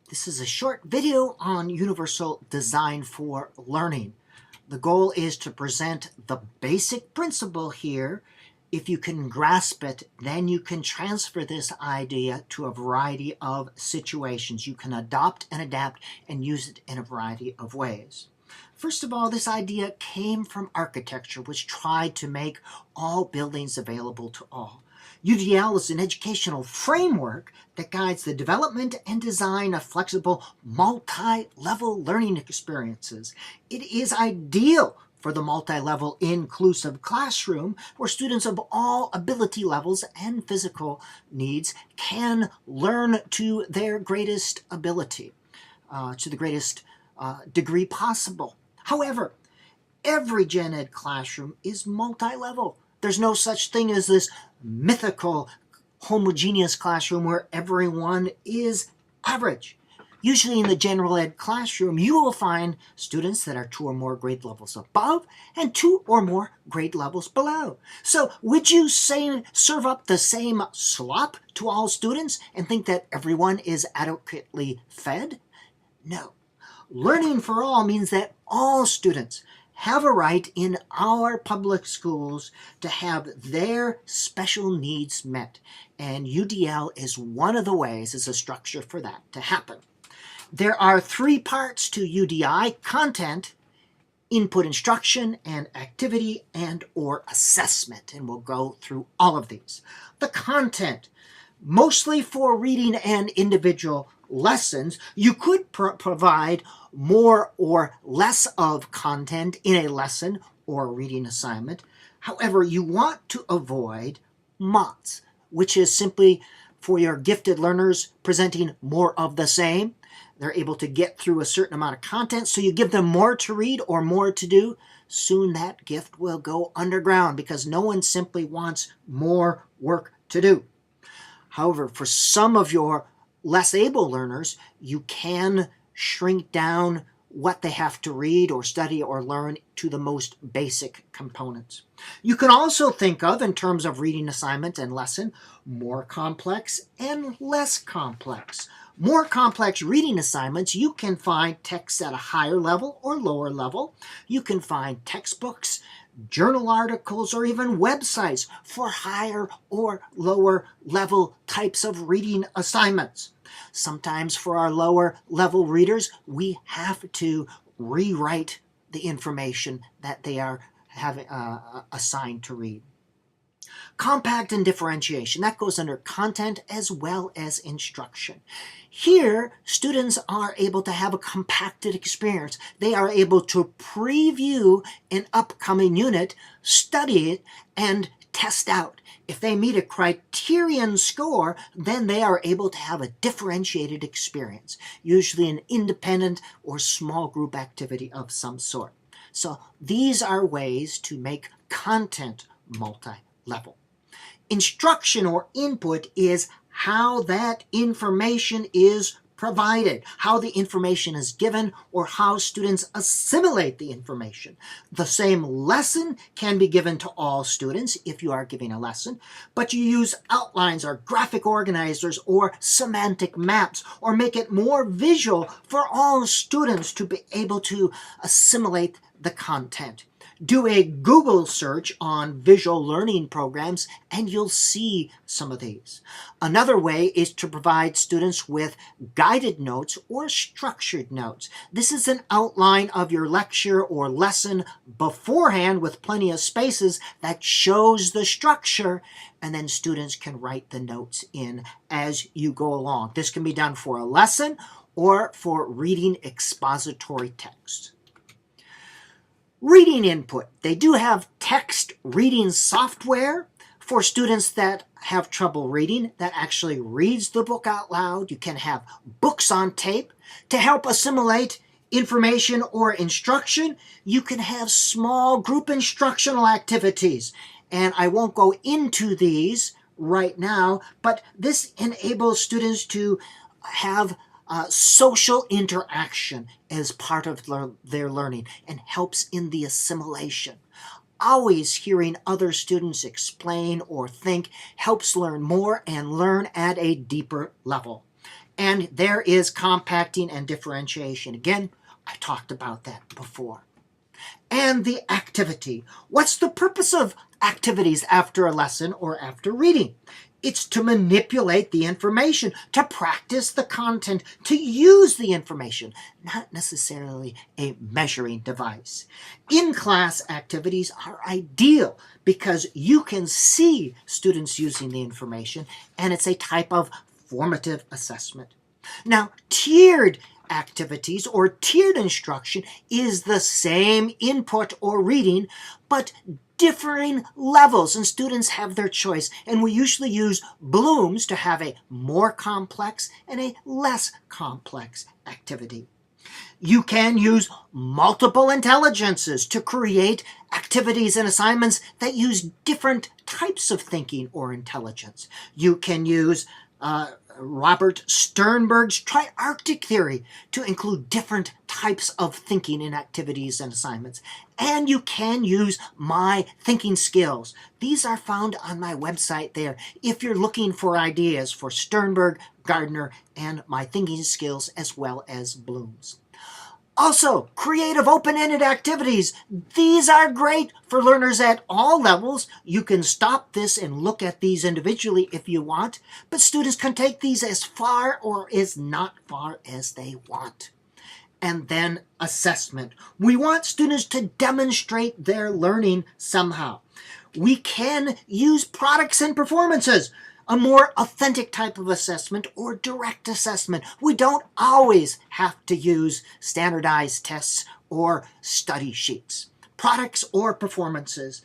This is a short video on universal design for learning. The goal is to present the basic principle here. If you can grasp it, then you can transfer this idea to a variety of situations. You can adopt and adapt and use it in a variety of ways. First of all, this idea came from architecture, which tried to make all buildings available to all. UDL is an educational framework that guides the development and design of flexible, multi-level learning experiences. It is ideal for the multi-level inclusive classroom where students of all ability levels and physical needs can learn to their greatest ability, to the greatest degree possible. However, every gen ed classroom is multi-level. There's no such thing as this mythical homogeneous classroom where everyone is average. Usually in the general ed classroom, you will find students that are 2 or more grade levels above and 2 or more grade levels below. So would you serve up the same slop to all students and think that everyone is adequately fed? No. Learning for all means that all students have a right in our public schools to have their special needs met. And UDL is one of the ways, is a structure for that to happen. There are 3 parts to UDI: content, input instruction, and activity and or assessment. And we'll go through all of these. The content, mostly for reading and individual lessons. You could provide more or less of content in a lesson or reading assignment. However, you want to avoid MOTS, which is simply for your gifted learners presenting more of the same. They're able to get through a certain amount of content, so you give them more to read or more to do. Soon that gift will go underground because no one simply wants more work to do. However, for some of your less able learners, you can shrink down what they have to read or study or learn to the most basic components. You can also think of, in terms of reading assignment and lesson, more complex and less complex. More complex reading assignments, you can find texts at a higher level or lower level. You can find textbooks, journal articles, or even websites for higher or lower level types of reading assignments. Sometimes for our lower level readers, we have to rewrite the information that they are having assigned to read. Compact and differentiation, that goes under content as well as instruction. Here, students are able to have a compacted experience. They are able to preview an upcoming unit, study it, and test out. If they meet a criterion score, then they are able to have a differentiated experience, usually an independent or small group activity of some sort. So these are ways to make content multi-level. Instruction or input is how that information is provided, how the information is given, or how students assimilate the information. The same lesson can be given to all students if you are giving a lesson, but you use outlines or graphic organizers or semantic maps, or make it more visual for all students to be able to assimilate the content. Do a Google search on visual learning programs and you'll see some of these. Another way is to provide students with guided notes or structured notes. This is an outline of your lecture or lesson beforehand with plenty of spaces that shows the structure, and then students can write the notes in as you go along. This can be done for a lesson or for reading expository text. Reading input. They do have text reading software for students that have trouble reading, that actually reads the book out loud. You can have books on tape to help assimilate information or instruction. You can have small group instructional activities. And I won't go into these right now, but this enables students to have social interaction as part of their learning and helps in the assimilation. Always hearing other students explain or think helps learn more and learn at a deeper level. And there is compacting and differentiation. Again, I talked about that before. And the activity. What's the purpose of activities after a lesson or after reading? It's to manipulate the information, to practice the content, to use the information, not necessarily a measuring device. In-class activities are ideal because you can see students using the information, and it's a type of formative assessment. Now, tiered activities or tiered instruction is the same input or reading, but differing levels, and students have their choice. And we usually use Bloom's to have a more complex and a less complex activity. You can use multiple intelligences to create activities and assignments that use different types of thinking or intelligence. You can use Robert Sternberg's triarctic theory to include different types of thinking in activities and assignments. And you can use my thinking skills. These are found on my website there if you're looking for ideas for Sternberg, Gardner, and my thinking skills as well as Bloom's. Also, creative open-ended activities. These are great for learners at all levels. You can stop this and look at these individually if you want, but students can take these as far or as not far as they want. And then assessment. We want students to demonstrate their learning somehow. We can use products and performances, a more authentic type of assessment or direct assessment. We don't always have to use standardized tests or study sheets. Products or performances.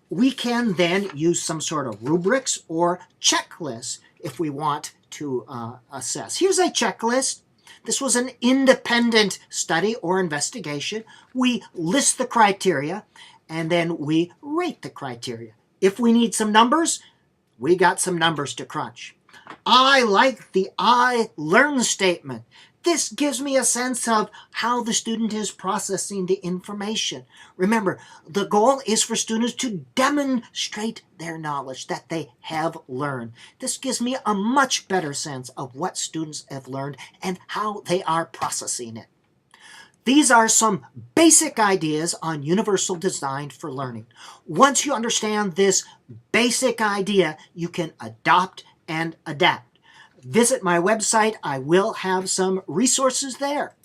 We can then use some sort of rubrics or checklists if we want to assess. Here's a checklist. This was an independent study or investigation. We list the criteria and then we rate the criteria. If we need some numbers, we got some numbers to crunch. I like the I learn statement. This gives me a sense of how the student is processing the information. Remember, the goal is for students to demonstrate their knowledge that they have learned. This gives me a much better sense of what students have learned and how they are processing it. These are some basic ideas on universal design for learning. Once you understand this basic idea, you can adopt and adapt. Visit my website. I will have some resources there.